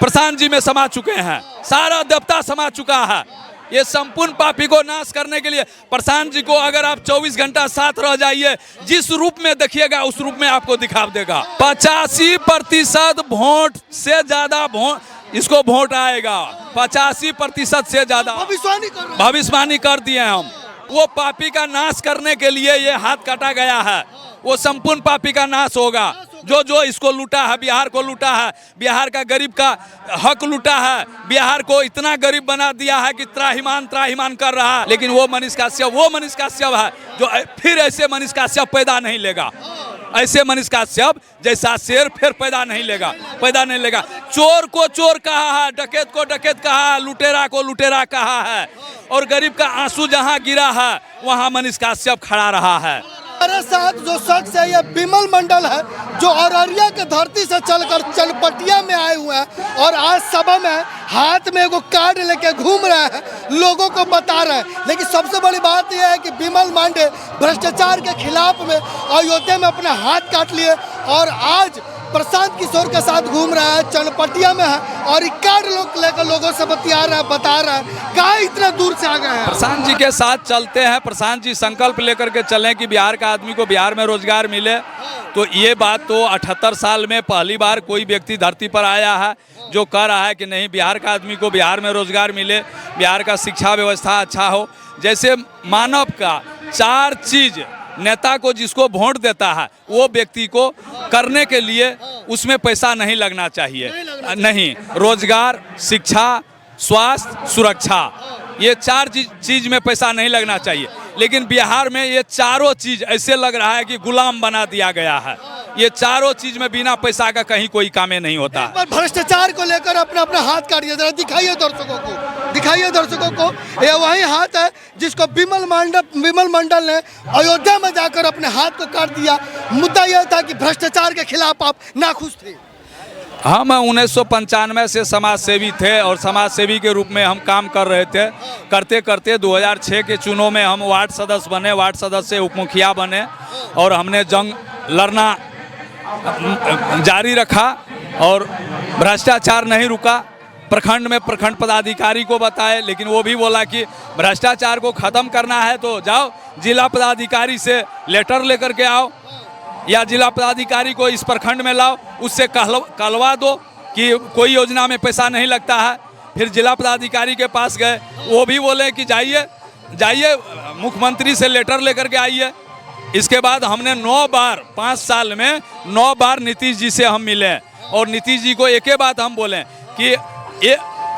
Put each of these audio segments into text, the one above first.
प्रशांत जी में समा चुके हैं, सारा देवता समा चुका है। ये संपूर्ण पापी को नाश करने के लिए प्रशांत जी को अगर आप 24 घंटा साथ रह जाइए, जिस रूप में देखिएगा उस रूप में आपको दिखा देगा। 85% वोट से ज्यादा इसको वोट आएगा, 85% से ज्यादा भविष्यवाणी कर दिए हम। वो पापी का नाश करने के लिए ये हाथ काटा गया है, वो संपूर्ण पापी का नाश होगा। जो इसको लूटा है, बिहार को लूटा है, बिहार का गरीब का हक लूटा है, बिहार को इतना गरीब बना दिया है कि त्राहिमाम कर रहा है। लेकिन वो मनीष काश्यप है जो फिर ऐसे मनीष काश्यप पैदा नहीं लेगा, ऐसे मनीष काश्यप जैसा शेर फिर पैदा नहीं लेगा। चोर को चोर कहा है, डकैत को डकैत कहा है, लुटेरा को लुटेरा कहा है, और गरीब का आंसू जहां गिरा है वहां मनीष काश्यप खड़ा रहा है। हमारे साथ जो शख्स है ये विमल मंडल है, जो अररिया के धरती से चलकर चनपटिया में आए हुए हैं और आज सभा में हाथ में एगो कार्ड लेके घूम रहे हैं, लोगों को बता रहे हैं। लेकिन सबसे बड़ी बात यह है कि विमल मांडे भ्रष्टाचार के खिलाफ में अयोध्या में अपने हाथ काट लिए और आज प्रशांत किशोर के साथ घूम रहा है, चनपटिया में है और कार्ड लेकर लोगों से बता रहा है कहाँ इतना दूर से आ गए हैं। प्रशांत जी के साथ चलते हैं, प्रशांत जी संकल्प लेकर के चलें कि बिहार का आदमी को बिहार में रोजगार मिले। तो ये बात तो 78 साल में पहली बार कोई व्यक्ति धरती पर आया है जो कह रहा है कि नहीं बिहार का आदमी को बिहार में रोजगार मिले, बिहार का शिक्षा व्यवस्था अच्छा हो। जैसे मानव का 4 चीज नेता को जिसको वोट देता है वो व्यक्ति को करने के लिए उसमें पैसा नहीं लगना चाहिए, नहीं रोजगार, शिक्षा, स्वास्थ्य, सुरक्षा, ये 4 चीज में पैसा नहीं लगना चाहिए। लेकिन बिहार में ये चारों चीज ऐसे लग रहा है कि गुलाम बना दिया गया है। ये चारों चीज में बिना पैसा का कहीं कोई कामे नहीं होता। भ्रष्टाचार को लेकर अपना हाथ काटिए, जरा दिखाइए दर्शकों को। ये वही हाथ है जिसको विमल मंडल ने अयोध्या में जाकर अपने हाथ को काट दिया। मुद्दा यह था कि भ्रष्टाचार के खिलाफ आप नाखुश थे। हम 1995 से समाज सेवी थे और समाज सेवी के रूप में हम काम कर रहे थे। करते करते 2006 के चुनाव में हम वार्ड सदस्य बने, वार्ड सदस्य से उप मुखिया बने और हमने जंग लड़ना जारी रखा और भ्रष्टाचार नहीं रुका। प्रखंड में प्रखंड पदाधिकारी को बताए, लेकिन वो भी बोला कि भ्रष्टाचार को ख़त्म करना है तो जाओ जिला पदाधिकारी से लेटर लेकर के आओ या जिला पदाधिकारी को इस प्रखंड में लाओ, उससे कहलवा दो कि कोई योजना में पैसा नहीं लगता है। फिर जिला पदाधिकारी के पास गए, वो भी बोले कि जाइए मुख्यमंत्री से लेटर लेकर के आइए। इसके बाद हमने 9 बार 5 साल में 9 बार नीतीश जी से हम मिले और नीतीश जी को एक ही बात हम बोले कि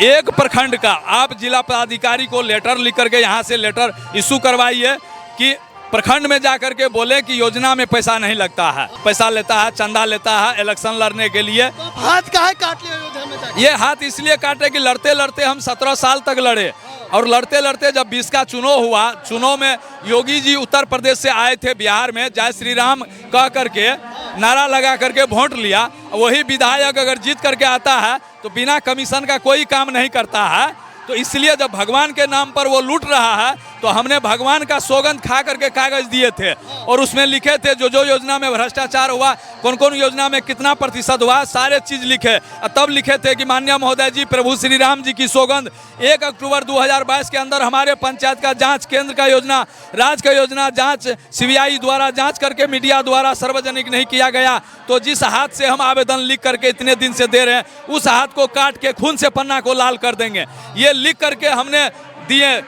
एक प्रखंड का आप जिला पदाधिकारी को लेटर लिख करके यहाँ से लेटर इशू करवाइए कि प्रखंड में जाकर के बोले कि योजना में पैसा नहीं लगता है, पैसा लेता है, चंदा लेता है इलेक्शन लड़ने के लिए। हाथ काहे काट लिया अयोध्या में जाके? ये हाथ इसलिए काटे कि लड़ते लड़ते हम 17 साल तक लड़े और लड़ते लड़ते जब 20 का चुनाव हुआ, चुनाव में योगी जी उत्तर प्रदेश से आए थे बिहार में, जय श्री राम कह करके नारा लगा करके वोट लिया। वही विधायक अगर जीत करके आता है तो बिना कमीशन का कोई काम नहीं करता है। तो इसलिए जब भगवान के नाम पर वो लूट रहा है तो हमने भगवान का सौगंध खा करके कागज दिए थे और उसमें लिखे थे जो योजना में भ्रष्टाचार हुआ, कौन कौन योजना में कितना प्रतिशत हुआ, सारे चीज लिखे। तब लिखे थे कि माननीय महोदय जी प्रभु श्री राम जी की सौगंध 1 अक्टूबर 2022 के अंदर हमारे पंचायत का जांच, केंद्र का योजना, राज्य का योजना जांच सीबीआई द्वारा जांच करके मीडिया द्वारा सार्वजनिक नहीं किया गया, तो जिस हाथ से हम आवेदन लिख करके इतने दिन से दे रहे हैं उस हाथ को काट के खून से पन्ना को लाल कर देंगे। ये लिख करके हमने दिए।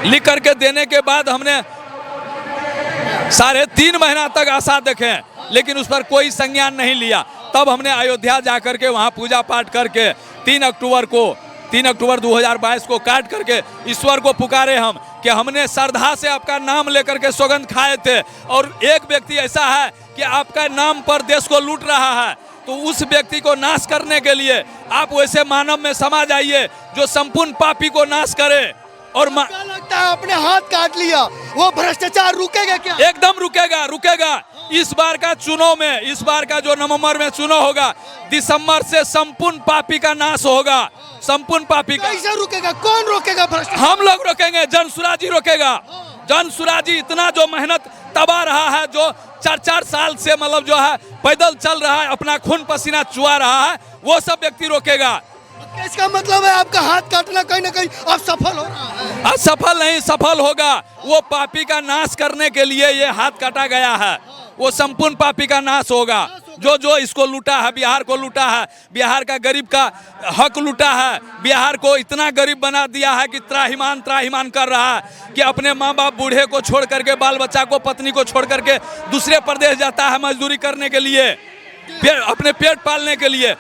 लिख करके देने के बाद हमने 3.5 महीना तक आशा देखे लेकिन उस पर कोई संज्ञान नहीं लिया। तब हमने अयोध्या जाकर के वहां पूजा पाठ करके 3 अक्टूबर 2022 को काट करके ईश्वर को पुकारे हम कि हमने श्रद्धा से आपका नाम लेकर के सौगंध खाए थे और एक व्यक्ति ऐसा है कि आपका नाम पर देश को लूट रहा है, तो उस व्यक्ति को नाश करने के लिए आप वैसे मानव में समा जाइए जो संपूर्ण पापी को नाश करे। और क्या लगता है अपने हाथ काट लिया, वो भ्रष्टाचार रुकेगा क्या? एकदम रुकेगा। इस बार का चुनाव में, इस बार का जो नवंबर में चुनाव होगा, दिसंबर से संपूर्ण पापी का नाश होगा। संपूर्ण पापी का कैसे रुकेगा? कौन रोकेगा भ्रष्टाचार? हम लोग रोकेंगे, जनसुराजी रोकेगा। जनसुराजी इतना जो मेहनत तबाह रहा है, जो 4-4 साल से मतलब जो है पैदल चल रहा है, अपना खून पसीना चुआ रहा है, वो सब व्यक्ति रोकेगा। इसका मतलब है आपका हाथ काटना कहीं ना कहीं अब सफल हो रहा है। असफल नहीं, सफल होगा। वो पापी का नाश करने के लिए ये हाथ काटा गया है। वो संपूर्ण पापी का नाश होगा। जो जो इसको लूटा है, बिहार को लूटा है, बिहार का गरीब का हक लूटा है, बिहार को इतना गरीब बना दिया है कि त्राहिमाम त्राहिमाम कर रहा है कि अपने माँ बाप बूढ़े को छोड़ करके, बाल बच्चा को, पत्नी को छोड़ करके दूसरे प्रदेश जाता है मजदूरी करने के लिए, अपने पेट पालने के लिए।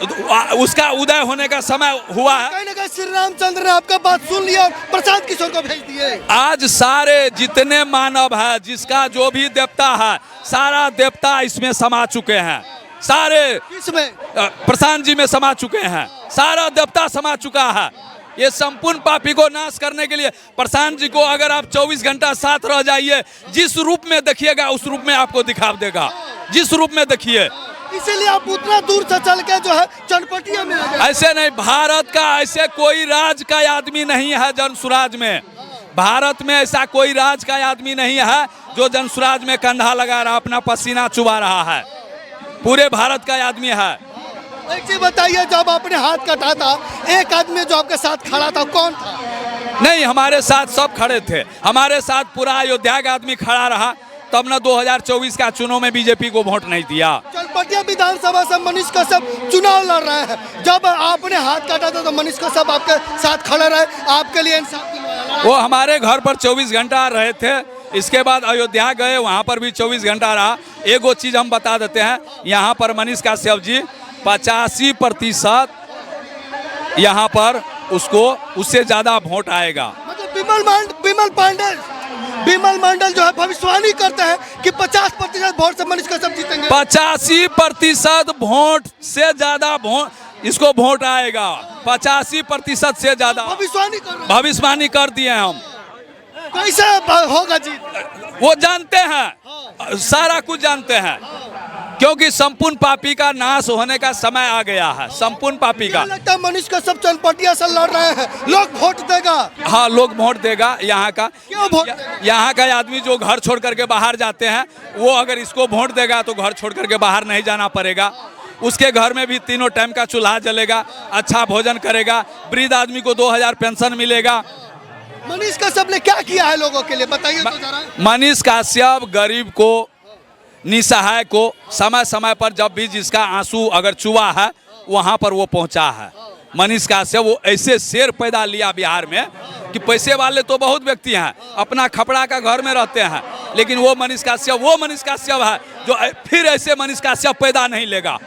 उसका उदय होने का समय हुआ है। कहीं ना कहीं श्री रामचंद्र ने आपका बात सुन लिया और प्रशांत किशोर को भेज दिए। आज सारे जितने मानव है, जिसका जो भी देवता है, सारा देवता इसमें समा चुके हैं। सारे इसमें प्रशांत जी में समा चुके हैं, सारा देवता समा चुका है। ये संपूर्ण पापी को नाश करने के लिए प्रशांत जी को अगर आप 24 घंटा साथ रह जाइए, जिस रूप में देखिएगा उस रूप में आपको दिखा देगा, जिस रूप में देखिए। इसीलिए आप उतना दूर से चल के जो है चनपटिया में आ गए। ऐसे नहीं, भारत का ऐसे कोई राज का आदमी नहीं है जनसुराज में। भारत में ऐसा कोई राज का आदमी नहीं है जो जनसुराज में कंधा लगा रहा, अपना पसीना चुबा रहा है। पूरे भारत का आदमी है। एक चीज बताइए, जब आपने हाथ काटा था, एक आदमी जो आपके साथ खड़ा था कौन था? नहीं, हमारे साथ सब खड़े थे। हमारे साथ पूरा अयोध्या का आदमी खड़ा रहा, तब न 2024 का चुनाव में बीजेपी को वोट नहीं दिया। चनपटिया विधानसभा से मनीष कश्यप चुनाव लड़ रहे हैं। जब आपने हाथ काटा था तो मनीष कश्यप आपके साथ खड़े रहे, आपके लिए इंसाफ दिलवाया। वो हमारे घर पर 24 घंटा रहे थे। इसके बाद अयोध्या गए, वहाँ पर भी 24 घंटा रहा। एक वो चीज़ हम बता देते हैं, यहाँ पर मनीष कश्यप जी 85% यहाँ पर उसको उससे ज़्यादा वोट आएगा। मतलब विमल मंडल जो है भविष्यवाणी करते हैं कि 50% वोट से मनीष कश्यप जीतेंगे। 85% वोट से ज्यादा वोट इसको वोट आएगा। 85% से ज्यादा भविष्यवाणी कर दिए हम। कैसे होगा जीत? वो जानते हैं, सारा कुछ जानते हैं, क्योंकि संपूर्ण पापी का नाश होने का समय आ गया है। संपूर्ण पापी का लगता है मनीष कश्यप चनपटिया से लड़ रहे हैं, लोग वोट देगा। हाँ, लोग वोट देगा। यहाँ का क्यों वोट? यहाँ का आदमी जो घर छोड़ करके बाहर जाते हैं, वो अगर इसको वोट देगा तो घर छोड़ करके बाहर नहीं जाना पड़ेगा। उसके घर में भी तीनों टाइम का चूल्हा जलेगा, अच्छा भोजन करेगा, वृद्ध आदमी को 2000 पेंशन मिलेगा। मनीष कश्यप ने क्या किया है लोगों के लिए, बताइए तो जरा। मनीष कश्यप गरीब को, निसहाय को समय समय पर जब भी जिसका आंसू अगर चुआ है वहाँ पर वो पहुँचा है। मनीष कश्यप वो ऐसे शेर पैदा लिया बिहार में कि पैसे वाले तो बहुत व्यक्ति हैं, अपना खपड़ा का घर में रहते हैं, लेकिन वो मनीष कश्यप है जो फिर ऐसे मनीष कश्यप पैदा नहीं लेगा।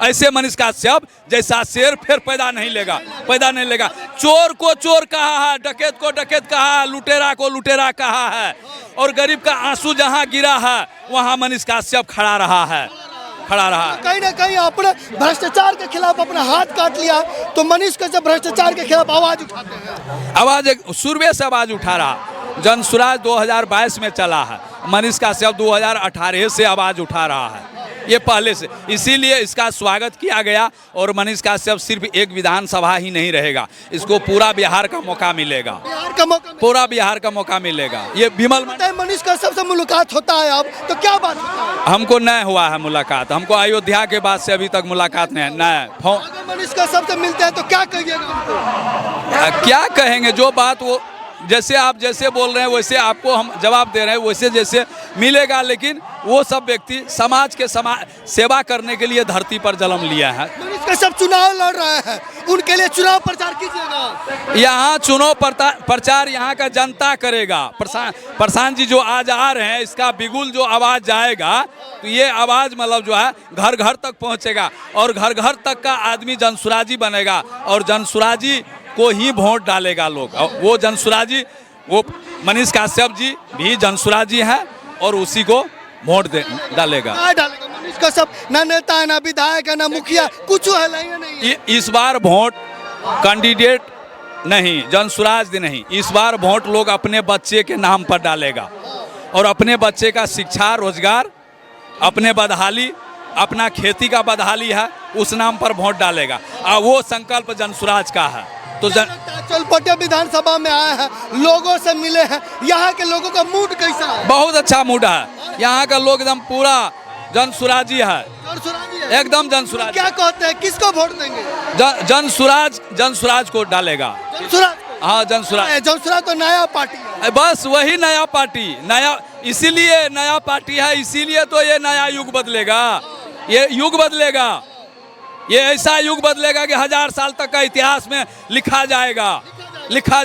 ऐसे मनीष कश्यप जैसा शेर फिर पैदा नहीं लेगा। चोर को चोर कहा है, डकैत को डकैत कहा है, लुटेरा को लुटेरा कहा है, और गरीब का आंसू जहां गिरा है वहां मनीष कश्यप खड़ा रहा है। कहीं ना कहीं आपने भ्रष्टाचार के खिलाफ अपना हाथ काट लिया, तो मनीष कश्यप भ्रष्टाचार के खिलाफ आवाज उठाते हैं। आवाज एक शुरू से आवाज उठा रहा। जनसुराज 2022 में चला है, मनीष कश्यप 2018 से आवाज उठा रहा है, ये पहले से। इसीलिए इसका स्वागत किया गया। और मनीष कश्यप सिर्फ एक विधानसभा ही नहीं रहेगा, इसको पूरा बिहार का मौका मिलेगा। पूरा बिहार का मौका मिलेगा। ये विमल मनीष कश्यप से मुलाकात होता है अब तो क्या बात होता है? हमको नहीं हुआ है मुलाकात, हमको अयोध्या के बाद से अभी तक मुलाकात नहीं। अगर मनीष कश्यप से मिलते हैं तो क्या कहिएगा? क्या कहेंगे, जो बात वो जैसे आप जैसे बोल रहे हैं वैसे आपको हम जवाब दे रहे हैं, वैसे जैसे मिलेगा। लेकिन वो सब व्यक्ति समाज के सेवा करने के लिए धरती पर जन्म लिया है। मनीष कश्यप चुनाव लड़ रहे हैं, उनके लिए चुनाव प्रचार कीजिएगा। यहाँ चुनाव प्रचार यहाँ का जनता करेगा। प्रशांत जी जो आज आ रहे हैं, इसका बिगुल जो आवाज़ जाएगा तो ये आवाज़ मतलब जो है घर घर तक पहुँचेगा, और घर घर तक का आदमी जनसुराजी बनेगा, और जनसुराजी को ही वोट डालेगा लोग। वो जनसुराजी, वो मनीष कश्यप जी भी जनसुराजी हैं और उसी को वोट डालेगा। मनीष कश्यप ना नेता है, ना विधायक है, ना मुखिया, कुछ है नहीं। इस बार वोट कैंडिडेट नहीं, जनसुराज नहीं, इस बार वोट लोग अपने बच्चे के नाम पर डालेगा, और अपने बच्चे का शिक्षा, रोजगार, अपने बदहाली, अपना खेती का बदहाली है, उस नाम पर वोट डालेगा। और वो संकल्प जनसुराज का है। तो चलपटिया विधानसभा में आए हैं, लोगों से मिले हैं, यहाँ के लोगों का मूड कैसा है? बहुत अच्छा मूड है, यहाँ का लोग एकदम पूरा जनसुराजी है, जनसुराजी है। एकदम जनसुराज। क्या कहते हैं, किसको वोट देंगे? जनसुराज को डालेगा। जनसुराज? हाँ, जनसुराज। जनसुराज तो नया पार्टी है। बस वही नया पार्टी, नया इसीलिए नया पार्टी है, इसीलिए तो ये नया युग बदलेगा, ये युग बदलेगा, ये ऐसा युग बदलेगा कि 1000 साल तक का इतिहास में लिखा जाएगा, लिखा